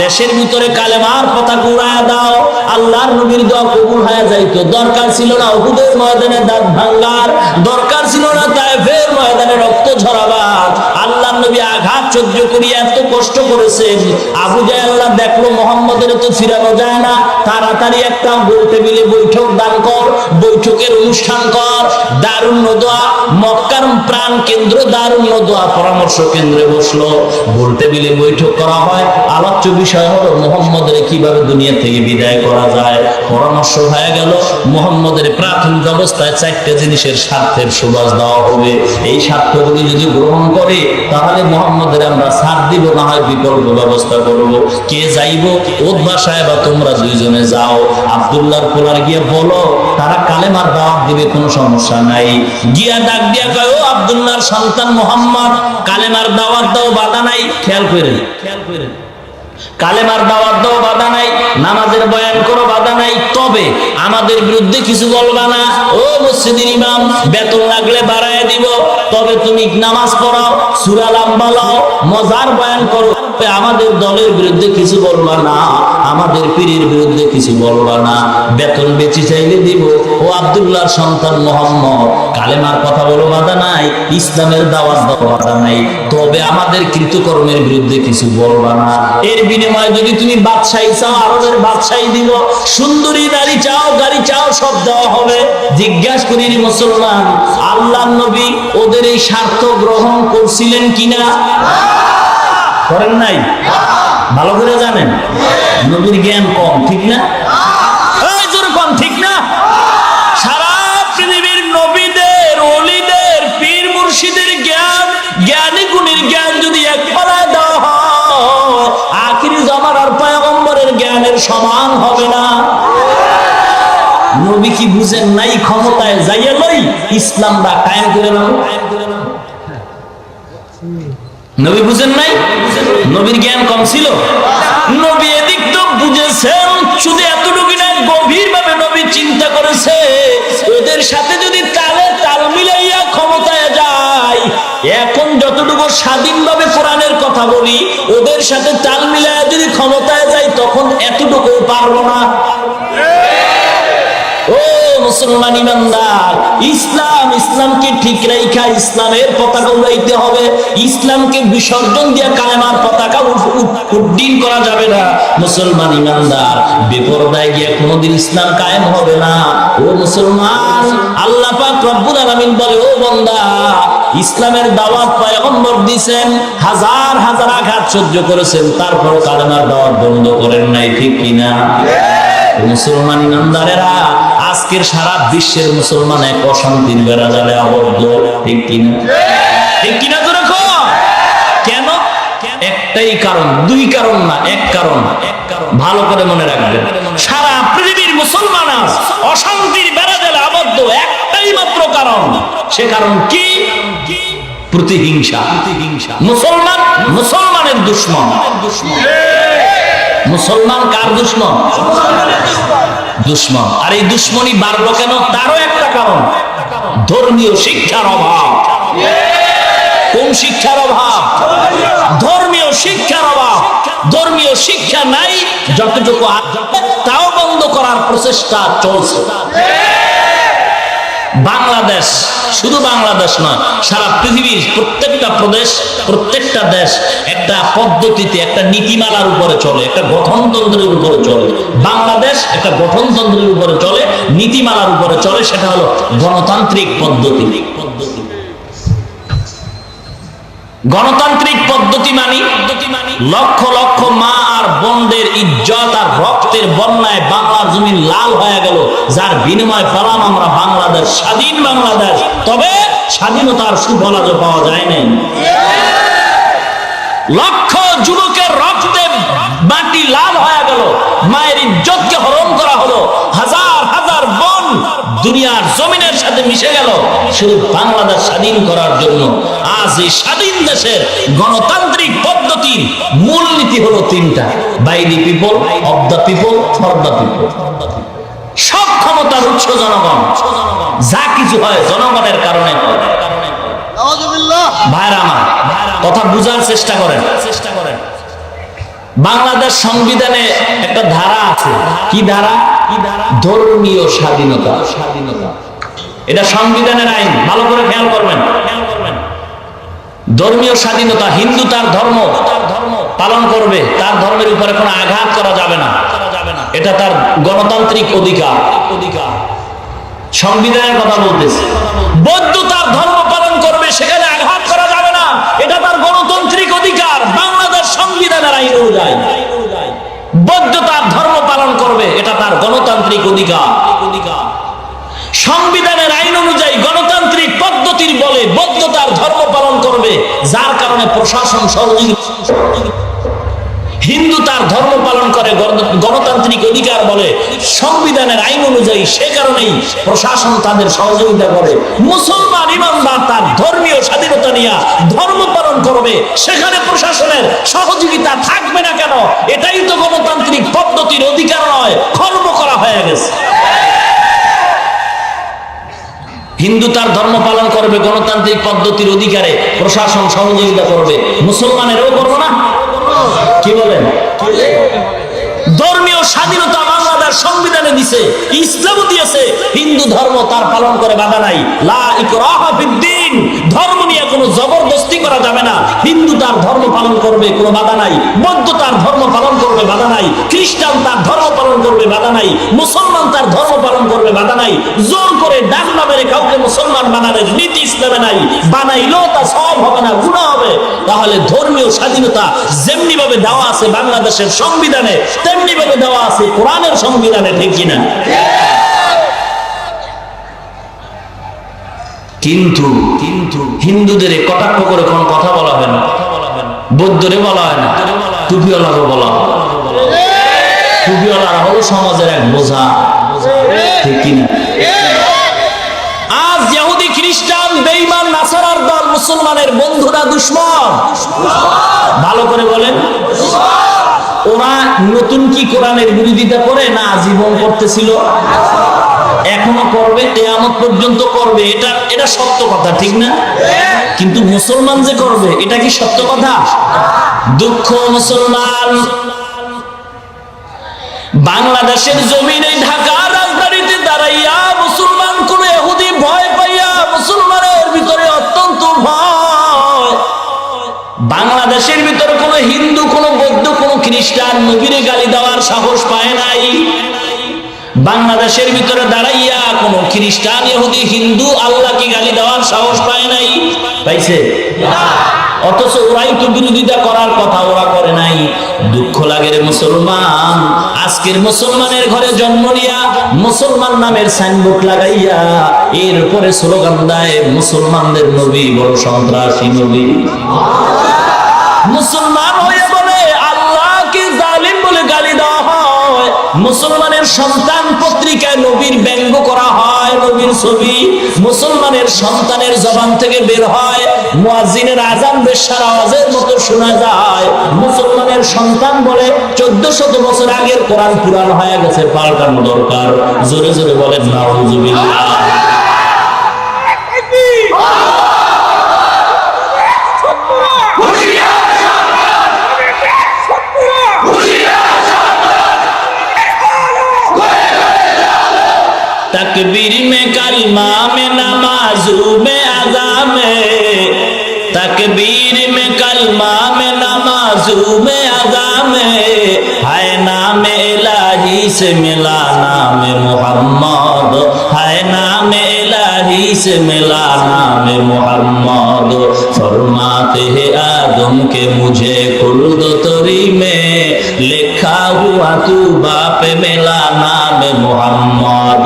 S1: দেশের ভিতরে কালেমার পতাকা উড়ায়া দাও, আল্লাহর নবীর দোয়া কবুল হয়ে যাইতো। দরকার ছিল না উহুদের ময়দানে দাঁত ভাঙার, দরকার ছিল না তায়েফের ময়দানে রক্ত ঝরাবার। আল্লাহর নবী আঘাত সহ্য করিয়া এত কষ্ট করেছেন। আবু জাহেল দেখলো মুহাম্মদের তো ফিরানো যায় না, তাড়াতাড়ি একটা গোল টেবিলে বৈঠক দান কর, বৈঠকের অনুষ্ঠান কর। দারুন নদোয়া, মক্কার প্রাণ কেন্দ্র দারুন নদোয়া পরামর্শ কেন্দ্রে বসলো, গোল টেবিলে বৈঠক করা হয়। আলোচ্য বিষয় হলো মুহাম্মদের কিভাবে দুনিয়া থেকে বিদায় করা যায়। পরামর্শ হয়ে গেল মুহাম্মদের প্রাথমিক অবস্থায় 4টা জিনিসের স্বার্থের সুবাস দেওয়া হবে। এই স্বার্থগুলি যদি গ্রহণ করে তাহলে মুহাম্মদের আমরা ছাড় দিব, না হয় বিকল্প ব্যবস্থা করব। কে যাইব? উতবা সাহেব তোমরা দুইজনে যাও, আব্দুল্লাহর পোলার গিয়ে বলো তারা কালেমার দাওয়াত দিবে, কোনো সমস্যা নাই। গিয়া ডাক দিয়া কয়, ও আব্দুল্লাহর সন্তান মুহাম্মদ, কালেমার দাওয়াত দাও, বাধা নাই। খেয়াল করেন, কালেমার দাওয়াত দাও, বাধা নাই। নামাজের বয়ান করো, বাধা নাই। তবে আমাদের বিরুদ্ধে কিছু বলবা না। ও মসজিদের ইমাম, বেতন লাগলে বাড়ায় দিব, তবে তুমি নামাজ পড়াও, সূরা লম্বা লও, মজার বয়ান করো, আমাদের দলের বিরুদ্ধে কিছু বলবা না, আমাদের পীরের বিরুদ্ধে কিছু বলবা না। বেতন বেশি চাইলে দিব। ও আব্দুল্লাহর সন্তান মুহাম্মদ, কালেমার কথা বলো, বাধা নাই। ইসলামের দাওয়াত দাও, বাধা নাই। তবে আমাদের কৃতকর্মের বিরুদ্ধে কিছু বলবা না। এর বিনিময়ে যদি তুমি বাদশাহী চাও, আরবের বাদশাহী দিব। সুন্দরী নারী চাও, গাড়ি চাও, সব দেওয়া হবে। জিজ্ঞাসা করি মুসলমান, আল্লাহর নবী ওদের এই স্বার্থ গ্রহণ করছিলেন কিনা? করেন নাই? ভালো করে জানেন, নবীর জ্ঞান কম, ঠিক না? কম, ঠিক না? সারা পৃথিবীর নবীদের, ওলিদের, পীর মুর্শিদের জ্ঞান, জ্ঞানী গুণীর জ্ঞান যদি এক পালায় দেওয়া হয়, আখিরি জামানার পয়গম্বরের জ্ঞানের সমান হবে না। নবী কি বুঝেন নাই? ক্ষমতায় যাইয়া লই ইসলামটা কায়েম করে নাও। নবী বুঝেন নাই? নবীর জ্ঞান কম ছিল? নবী এদিক তো বুঝেছেন, শুধু এতটুকু না, গভীর ভাবে নবী চিন্তা করেছে ওদের সাথে যদি তালে তাল মিলাইয়া ক্ষমতায় স্বাধীনভাবে কোরআনের কথা বলি, ওদের সাথে তাল মিলায় যদি ক্ষমতায় যাই তখন এতটুকু পারবো না। ও মুসলমান ইমানদার, ইসলামকে ঠিক রাখা ইসলামের পতাকা উড়াইতে হবে। ইসলামকে বিসর্জন দিয়ে কালেমার পতাকা উড্ডীন করা যাবে না। মুসলমান ইমানদার, বেপরদায় গিয়ে কোনোদিন ইসলাম কায়েম হবে না। ও মুসলমান, আল্লাহ পাক রব্বুল আলামিন বলে, ও বান্দা, ইসলামের দাওয়াত পয়গম্বর দিয়েছেন, হাজার হাজার আঘাত সহ্য করেছেন, তারপর কালেমার দাওয়াত বন্ধ করেন নাই, ঠিক কিনা? মুসলমান ইমানদারেরা, আজকের সারা বিশ্বের মুসলমান এক অশান্তির বেড়া জালে আবদ্ধ, ঠিক কিনা? ঠিক কিনা তো রাখো। কেন? একটাই কারণ, দুই কারণ না, এক কারণ। ভালো করে মনে রাখবেন, সারা পৃথিবীর মুসলমান অশান্তির বেড়া জালে আবদ্ধ একটাই মাত্র কারণ। সে কারণ কি? প্রতিহিংসা। মুসলমানের দুশমন। মুসলমান কার দুশমন? দুশমন। আর এই দুশমনী বাড়লো কেন? তারও একটা কারণ, ধর্মীয় শিক্ষার অভাব। কোন শিক্ষার অভাব? ধর্মীয় শিক্ষার অভাব। ধর্মীয় শিক্ষা নাই, যতটুকু তাও বন্ধ করার প্রচেষ্টা চলছে। বাংলাদেশ, শুধু বাংলাদেশ নয়, সারা পৃথিবীর প্রত্যেকটা প্রদেশ, প্রত্যেকটা দেশ একটা পদ্ধতিতে, একটা নীতিমালার উপরে চলে, একটা গঠনতন্ত্রের উপরে চলে। বাংলাদেশ একটা গঠনতন্ত্রের উপরে চলে, নীতিমালার উপরে চলে, সেটা হলো গণতান্ত্রিক পদ্ধতি। গণতান্ত্রিক পদ্ধতি মানি লক্ষ লক্ষ মা আর বোনদের ইজ্জত আর রক্তের বন্যায় বাংলার জমি লাল হয়ে গেল, যার বিনিময় পেলাম আমরা বাংলাদেশ, স্বাধীন বাংলাদেশ। তবে স্বাধীনতার সুফল আজও পাওয়া যায় নাই। লক্ষ যুবকের রক্তে মাটি লাল হয়ে গেল, মায়ের ইজ্জতকে হরণ করা হলো, হাজার হাজার বোন দুনিয়ার জমিনের সাথে মিশে গেল শুধু বাংলাদেশ স্বাধীন করার জন্য। আজ এই স্বাধীন দেশের গণতান্ত্রিক পদ্ধতির মূলনীতি হলো তিনটা: by the people, of the people, for the people. সব ক্ষমতার উৎস জনগণ, যা কিছু হয় জনগণের কারণে হয়। ভাইরা আমার, কথা বুঝার চেষ্টা করেন। বাংলাদেশ সংবিধানে একটা ধারা আছে। কি ধারা? ধর্মীয় স্বাধীনতা। এটা সংবিধানের আইন, ভালো করে খেয়াল করবেন। ধর্মীয় স্বাধীনতা, হিন্দু তার ধর্ম পালন করবে, তার ধর্মের উপরে কোনো আঘাত করা যাবে না, এটা তার গণতান্ত্রিক অধিকার। সংবিধানের কথা বলতেছে। বৌদ্ধ তার ধর্ম পালন করবে, সেখানে আঘাত করা যাবে না, এটা তার গণতান্ত্রিক অধিকার। বাংলাদেশ সংবিধানের আইন অনুযায়ী বৌদ্ধ তার ধর্ম পালন করবে, এটা তার গণতান্ত্রিক অধিকার। সংবিধানের আইন অনুযায়ী গণতান্ত্রিক পদ্ধতির বলে বৌদ্ধ তার ধর্ম পালন করবে, যার কারণে প্রশাসন সহযোগিতা। হিন্দু তার ধর্ম পালন করে, গণতান্ত্রিক অধিকার বলে সংবিধানের আইন অনুযায়ী, সে কারণেই প্রশাসন তাদের সহযোগিতা করে। মুসলমান ইমানদার তার ধর্মীয় স্বাধীনতা নিয়ে ধর্ম পালন করবে, সেখানে প্রশাসনের সহযোগিতা থাকবে না কেন? এটাই তো গণতান্ত্রিক পদ্ধতির অধিকার নয়, খর্ব করা হয়ে গেছে। হিন্দু তার ধর্ম পালন করবে, গণতান্ত্রিক পদ্ধতির অধিকারে প্রশাসন সহযোগিতা করবে, মুসলমানেরও করবো না? কি বলেন? ধর্মীয় স্বাধীনতা বাংলাদেশ সংবিধানে দিছে, ইসলামও দিয়েছে। হিন্দু ধর্ম তার পালন করে, বাধা নাই। লা ইকরাহা ফিদ্দীন, ধর্ম নিয়ে কোনো জবরদস্তি করা যাবে না। হিন্দু তার ধর্ম পালন করবে, কোনো বাধা নাই। বৌদ্ধ তার ধর্ম পালন করবে, বাধা নাই। খ্রিস্টান তার ধর্ম পালন করবে, বাধা নাই। মুসলমান তার ধর্ম পালন করবে, বাধা নাই। জোর করে ডাকনা মেরে কাউকে মুসলমান বানানোর নীতি ইসলামে নাই। বানাইলেও তা সওয়াব হবে না, গুনাহ হবে। তাহলে ধর্মীয় স্বাধীনতা যেমনি ভাবে দেওয়া আছে বাংলাদেশের সংবিধানে, তেমনি ভাবে দেওয়া আছে কোরআনের সংবিধানে, ঠিক কিনা? কিন্তু হিন্দুদের কটাক্ষ করে কোন কথা বলা হয় না, বৌদ্ধরে বলা হয় না, টুপিওয়ালারও বলা হয়। টুপিওয়ালারা হলো সমাজের এক বোঝা, ঠিক কিনা? আজ ইহুদি, খ্রিস্টান, বেঈমান, নাসারার দল মুসলমানের বন্ধুরা দুশমন। ভালো করে বলেন, ওরা নতুন কি কোরআনের বিরোধিতা করে না আজীবন করতেছিল? এখনো করবে, কিয়ামত পর্যন্ত করবে, এটা সত্য কথা, ঠিক না? কিন্তু মুসলমান যে করবে, এটা কি সত্য কথা? দুঃখ মুসলমান বাংলাদেশের জমিনে ঢাকা রাজধানীতে দাঁড়াইয়া মুসলমান কোন ইহুদি ভয় পাইয়া মুসলমানের ভিতরে অত্যন্ত ভয়, বাংলাদেশের ভিতরে কোন হিন্দু, কোন বৌদ্ধ, কোন খ্রিস্টান নবীরে গালি দেওয়ার সাহস পায় নাই। বাংলাদেশের ভিতরে দাঁড়াইয়া কোন খ্রিস্টান, ইহুদি, হিন্দু আল্লাহকে গালি দেওয়ার সাহস পায় নাই। পাইছে? অথচ ওরাই তো বিরোধিতা করার কথা, ওরা করে নাই। দুঃখ লাগে রে মুসলমান, আজকের মুসলমানের ঘরে জন্ম নিয়া মুসলমান নামের সাইনবোর্ড লাগাইয়া এরপরে স্লোগান দেয় মুসলমানদের নবী বড় সন্ত্রাসী নবী। মুসলমান হয়ে বলে আল্লাহকে জালিম বলে গালি দেওয়া হয়, মুসলমানের সন্তান পত্রিকায় নবীর ব্যঙ্গ করা হয়, নবীর ছবি মুসলমানের সন্তানের জবান থেকে বের হয়, মুয়াজ্জিনের আযান বেশ্যার আওয়াজের মতো শোনা যায়। মুসলমানের সন্তান বলে 1400 বছর আগের কোরআন পুরাণ হয়ে গেছে, পাল্টানো দরকার। জোরে জোরে বলেন নাউযুবিল্লাহ। तकबीर में कलमा में नमाजू में अज़ा में, तकबीर में कलमा में नमाजू में अज़ा में, है नाम इलाही से मिला नाम मोहम्मद, है नाम इलाही से मिला नाम मोहम्मद। फरमाते हैं आदम के मुझे खुल्द तरी में, लिखा हुआ तू बाप मिला नाम मोहम्मद।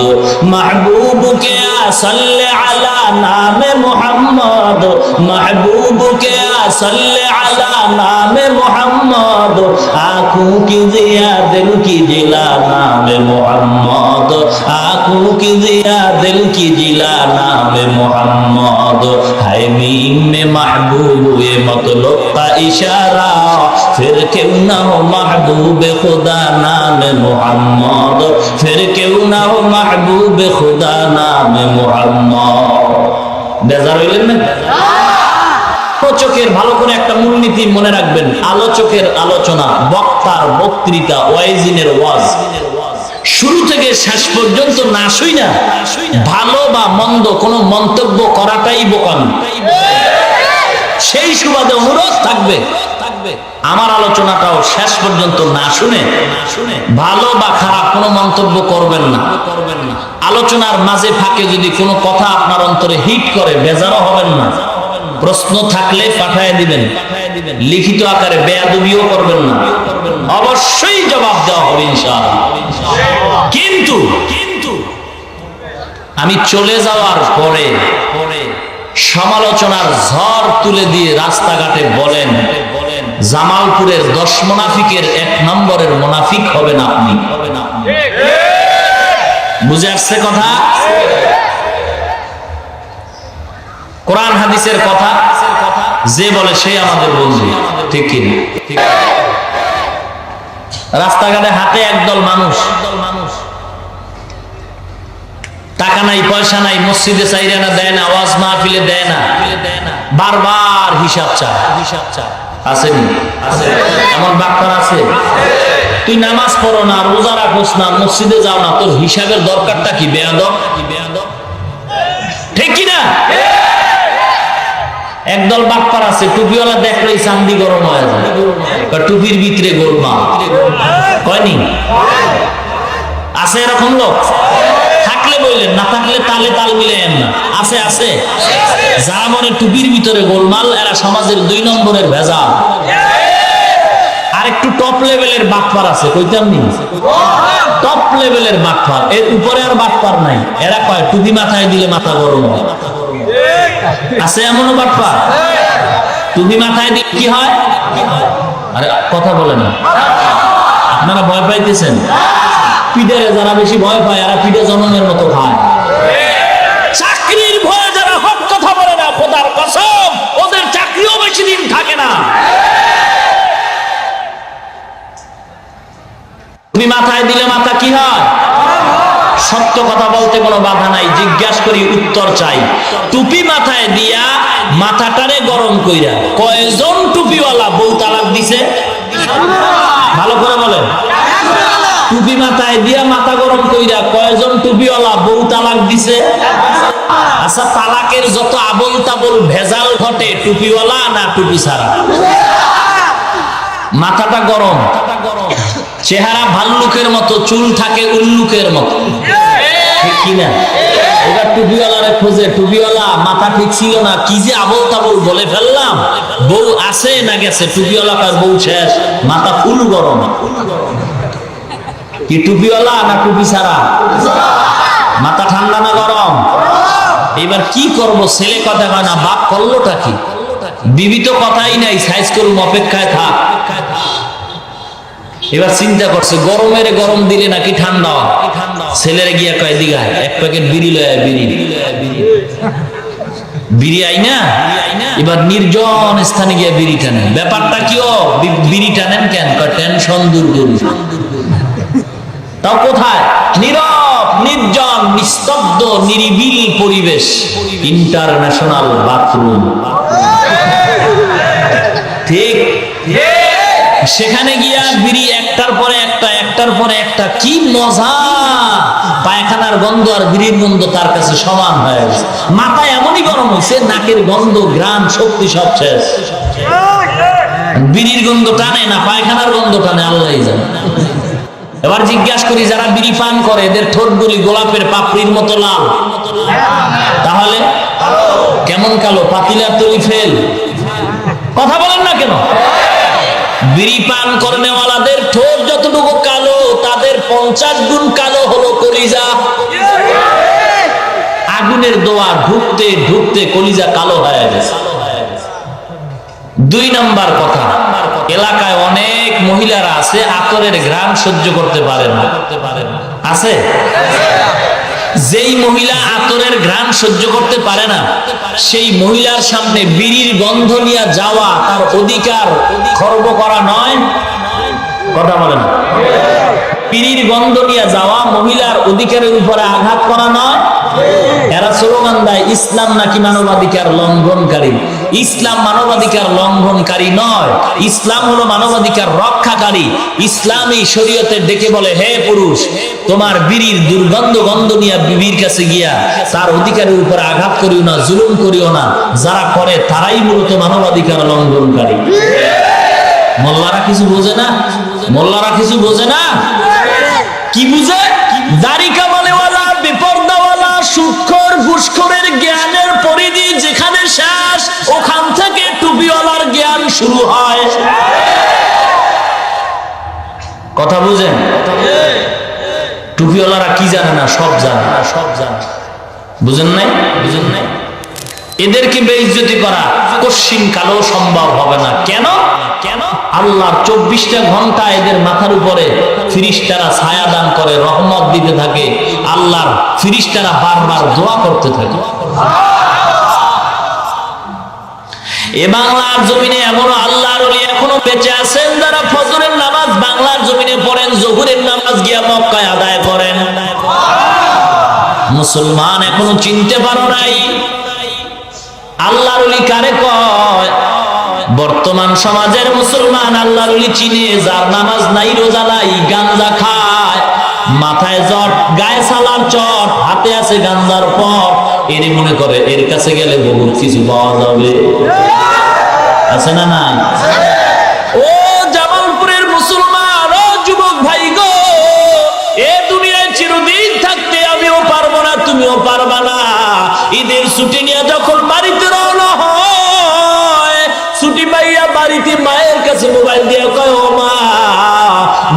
S1: महबूब के सल्ले अला नाम मोहम्मद, महबूब के सल्ले अला नाम मोहम्मद। आँखों की जिया दिल की जिला नाम मोहम्मद, आँखों की जिया दिल की जिला नाम मोहम्मद। है मीम में महबूब ये मतलब का इशारा, फिर क्यों ना हो महबूब खुदा नाम मोहम्मद, फिर क्यों ना हो महबूब खुदा नाम मोहम्मद। বেজার হইলেন না? আলোচকের ভালো করে একটা মূলনীতি মনে রাখবেন, আলোচকের আলোচনা, বক্তার বক্তৃতা, ওয়াইজিনের ওয়াজ শুরু থেকে শেষ পর্যন্ত না শুইনা ভালো বা মন্দ কোনো মন্তব্য করাটাই বোকামি। সেই সুবাদে অনুরোধ থাকবে আমার আলোচনাটাও শেষ পর্যন্ত না শুনে ভালো বা খারাপ কোনো মন্তব্য করবেন না। আলোচনার মাঝে ফাঁকে যদি কোনো কথা আপনার অন্তরে হিট করে বেজারও হবেন না। প্রশ্ন থাকলে পাঠায় দিবেন, লিখিত আকারে বেয়াদবিও করবেন না, অবশ্যই জবাব দেওয়া হবে ইনশাআল্লাহ। কিন্তু আমি চলে যাওয়ার পরে সমালোচনার ঝড় তুলে দিয়ে রাস্তাঘাটে বলেন জামালপুরের 10 মুনাফিকের 1 নম্বরের মুনাফিক হবেন আপনি। বুঝে আসছে কথা? কোরআন হাদিসের কথা যে বলে সে আমাদের বন্ধু, ঠিক কি? রাস্তাঘাটে হাতে একদল মানুষ, টাকা নাই পয়সা নাই, মসজিদে চাইরে না দেয় না, ওয়াজ মাহফিলে দেয় না, বারবার হিসাব চায়। আসেনি? এমন বাক্তার আছে? তুই নামাজ পড়ো না, রোজা রাখোস না, মসজিদে যাও না, তোর হিসাবের দরকারটা কি? বেয়াদব, ঠিক কি না? একদল বাটপার আছে, টুপিওয়ালা দেখলেই চান্দি গরম হয়ে যায়, টুপির ভিতরে গোলমাল, কয়নি? আছে এরকম লোক? থাকলে বললেন, না থাকলে তালে তাল মিলেন না। আছে আছে যারা মনে টুপির ভিতরে গোলমাল, এরা সমাজের 2 নম্বরের ভেজাল। আর একটু টপ লেভেলের বাটপার আছে, কইতাম নি? টপ লেভেলের বাটপার, এর উপরে আর বাটপার নাই। এরা কয় টুপি মাথায় দিলে মাথা গরম হয়। আছে এমনও বাটপার, টুপি মাথায় দিলে কি হয়? আরে কথা বলেন না, আপনারা ভয় পাইতেছেন? পিঠেরে যারা বেশি ভয় পায় এরা পিঠে জনমের মতো খায়। চাকরির ভয়ে যারা হক কথা বলে না, খোদার কসম ওদের চাকরিও বেশি দিন থাকে না। তুমি মাথায় দিলে মাথা কি হয়? সত্য কথা বলতে কোনো বাধা নাই, জিজ্ঞাসা করি উত্তর চাই। টুপি মাথায় দিয়া মাথাটারে গরম কইরা কয়জন টুপিওয়ালা বউ তালাক দিছে? ভালো করে বলেন। টুপি মাথায় দিয়া মাথা গরম কইরা কয়জন টুপিওয়ালা বউ তালাক দিছে? আচ্ছা, তালাকের যত আবল তাবল ভেজাল ঘটে টুপিওয়ালা না টুপি ছাড়া? মাথাটা গরম, চেহারা ভাল্লুকের মতো, চুল থাকে উল্লুকের মতো, ঠিক কিনা? এবার টুপিওয়ালারে খোঁজে, টুপিওয়ালা মাথা ঠিক ছিল না, কি যে আবল তাবল বলে ফেললাম, বউ আছে না গেছে? টুপিওয়ালা তার বউ শেষ, মাথা ফুল গরম। কি টুপিওয়ালা না টুপি ছাড়া? মাথা ঠান্ডা না গরম? এবার কি করব? ছেলে কথা কয় না, বাপ করলোটা কি? বিবি তো কথাই নাই, সাইজ করুম, অপেক্ষায় থাক। এবার চিন্তা করছে, গরমের গরম দিলে নাকি ঠান্ডা? ছেলেরে গিয়া কয় দিঘায় এক প্যাকেট বিড়ি লয়, বিড়ি আই না। এবার নির্জন স্থানে গিয়া বিড়ি টানেন। ব্যাপারটা কি? ও বিড়ি টানেন কেন? টেনশন দূর করি। তাও কোথায়? নীরব, নির্জন, নিস্তব্ধ, নিরিবিল পরিবেশ, ইন্টারন্যাশনাল বাথরুম, ঠিক? সেখানে গিয়া বিড়ি একটার পরে একটা, একটার পরে একটা, কি মজা! পায়খানার গন্ধ আর বিড়ির গন্ধ তার কাছে সমান হয়ে গেছে। মাথা এমনই গরম হয়েছে, নাকের গন্ধ, ঘ্রাণ, শক্তি সব শেষ। বিড়ির গন্ধ টানে না, পায়খানার গন্ধ টানে, আল্লাহই জানে। এবার জিজ্ঞাসা করি, যারা বিড়ি পান করে এদের ঠোঁটগুলি গোলাপের পাপড়ির মতো লাল, তাহলে কেমন কালো? পাতিলার তলি ফেল। কথা বলেন না কেন? বিড়ি পান করনেওয়ালাদের ঠোঁট যতটুকু কালো, তাদের 50 গুণ কালো হলো কলিজা। আগুনের দোয়া ঢুকতে ঢুকতে কলিজা কালো হয়ে গেছে। 2 নাম্বার কথা, এলাকায় অনেক মহিলারা আছে আতরের ঘ্রাণ সহ্য করতে পারে না। আছে? যেই মহিলা আতরের ঘ্রাণ সহ্য করতে পারে না, সেই মহিলার সামনে বিড়ির গন্ধ নিয়ে যাওয়া তার অধিকার খর্ব করা নয়। কথা বলেন। বিড়ির গন্ধ নিয়ে যাওয়া মহিলার অধিকারের উপরে আঘাত করা নয়। এরা স্লোগান দেয় ইসলাম নাকি মানবাধিকার লঙ্ঘনকারী। ইসলাম মানবাধিকার লঙ্ঘনকারী নয়, ইসলাম হলো মানবাধিকার রক্ষাকারী। ইসলামী শরীয়তে ডেকে বলে, হে পুরুষ, তোমার বিড়ির দুর্গন্ধ গন্ধ নিয়ে বিবির কাছে গিয়া তার অধিকারের উপরে আঘাত করিও না, জুলুম করিও না। যারা করে তারাই মূলত মানবাধিকার লঙ্ঘনকারী। মোল্লারা কিছু বোঝে না? মোল্লারা কিছু বোঝে না? কি বুঝে? দাড়ি কামালেওয়ালা, বেপরদাওয়ালা, সুদখোর, ঘুষখোরের জ্ঞানের পরিধি যেখানে শেষ, ওখান থেকে টুপিওয়ালার জ্ঞান শুরু হয়। কথা বুঝেন? টুপিওয়ালারা কি জানে না? সব জানে, সব জানে। বুঝেন নাই? বুঝেন নাই? এদেরকে বেইজ্জতি করা কশিন কালো সম্ভব হবে না। কেন? কেন? আল্লাহর 24টা ঘন্টা এদের মাথার উপরে ফিরিস্তারা ছায়া দান করে, রহমত দিতে থাকে। আল্লাহর ফিরিস্তারা বারবার দোয়া করতে থাকে। এ বাংলার জমিনে এমন আল্লাহর ওলি এখনো বেঁচে আছেন যারা ফজরের নামাজ বাংলার জমিনে পড়েন, জোহরের নামাজ গিয়া মক্কায় আদায় করেন। মুসলমান এখনো চিনতে পারো নাই আল্লাহর ওলি কারে কয়? বর্তমান সমাজের মুসলমান আল্লাহর ওলি চিনে যার নামাজ নাই, রোজা নাই, গাঞ্জা খায়, মাথায় জট, গায়ে সালার চট, হাতে আছে গাঞ্জার পট। এরই মনে করে এর কাছে গেলে বহুত কিছু পাওয়া যাবে। আছে না নাই? ও জামালপুরের মুসলমান, ও যুবক ভাই গো, এ দুনিয়ায় চিরদিন থাকতে আমিও পারবো না, তুমিও পারবা না। ঈদের ছুটি নিয়ে যখন বাড়িতে রওনা হয়, ছুটি পাইয়া বাড়িতে মায়ের কাছে মোবাইল দিয়ে কয়, ও মা,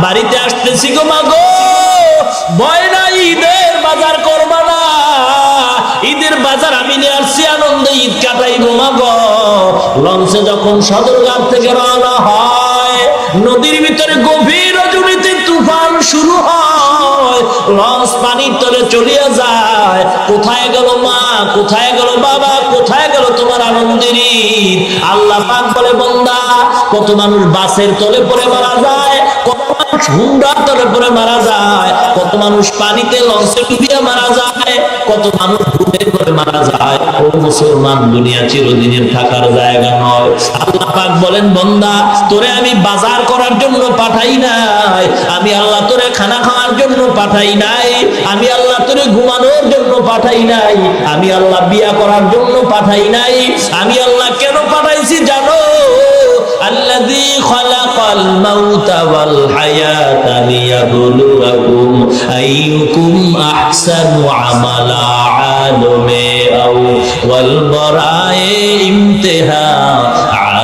S1: বাড়িতে আসতেছি গো মা গো, ভয় নাই, ঈদের বাজার করবা না? ঈদের বাজার আমি নিয়ে আসছি, আনন্দে ঈদ কাটাইবো মা গো। লঞ্চে যখন সদরঘাট থেকে রওনা হয়, নদীর ভিতরে গভীর রজনীতে তুফান শুরু হয়, লঞ্চ পানির তলে চলিয়া যায়। কোথায় গেল মা, কোথায় গেল বাবা, কোথায় গেল তোমার আনন্দের ঈদ? আল্লাহ পাক বলে, বান্দা, কত মানুষ বাসের তলে পড়ে মারা যায়, কত মানুষ হুন্ডার তলে পাথরে পড়ে মারা যায়, কত মানুষ পানিতে লঞ্চে ডুবিয়ে মারা যায়, কত মানুষ ডুবে করে মারা যায়। ও মুসলমান, দুনিয়া চিরদিনের থাকার জায়গা নয়। আল্লাহ পাক বলেন, বান্দা তোরে আমি বাজার করার জন্য পাঠাই নাই, আমি আল্লাহ তোরে খানা খাওয়ার জন্য পাঠাই নাই, আমি আল্লাহ তোরে ঘুমানোর জন্য পাঠাই নাই, আমি আল্লাহ বিয়া করার জন্য পাঠাই নাই। আমি আল্লাহ কেন পাঠাইছি জানো? আল্লাযী খালাকাল মাউতা ওয়াল হায়াতা লিয়াবলুয়াকুম আইয়ুকুম আহসানু আমালা, আলমে আও ওয়াল বরায়ে ইমতিহা,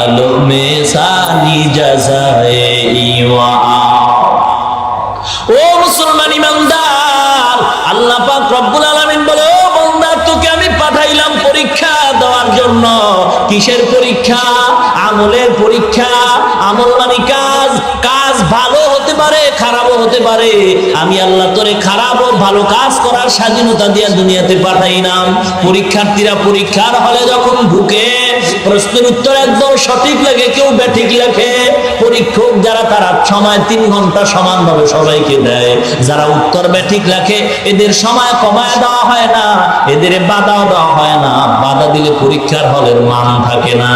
S1: আলমে সানি জাযায়ে ইওয়া। ও মুসলমান ইমানদার, আল্লাহ পাক রব্বুল আলামিন বলে, ও বান্দা তোকে আমি পাঠাইলাম পরীক্ষা দেওয়ার জন্য। কিসের পরীক্ষা? আমলের পরীক্ষা। আমল মানে কাজ। কাজ ভালো হতে পারে, খারাপও হতে পারে। আমি আল্লাহ তোরে খারাপ ও ভালো কাজ করার স্বাধীনতা দিয়ে দুনিয়াতে পাঠাইলাম। পরীক্ষার্থীরা পরীক্ষার হলে যখন ঢুকে, প্রশ্নের উত্তর একদম সঠিক লাগে, কেউ ব্যাঠিক লেখে। পরীক্ষক যারা, তারা সময় 3 ঘন্টা সমানভাবে সবাইকে দেয়। যারা উত্তর ব্যাঠিক লেখে, এদের সময় কমায় দেওয়া হয় না, এদের বাধাও দেওয়া হয় না। বাধা দিলে পরীক্ষার হলের মান থাকে না।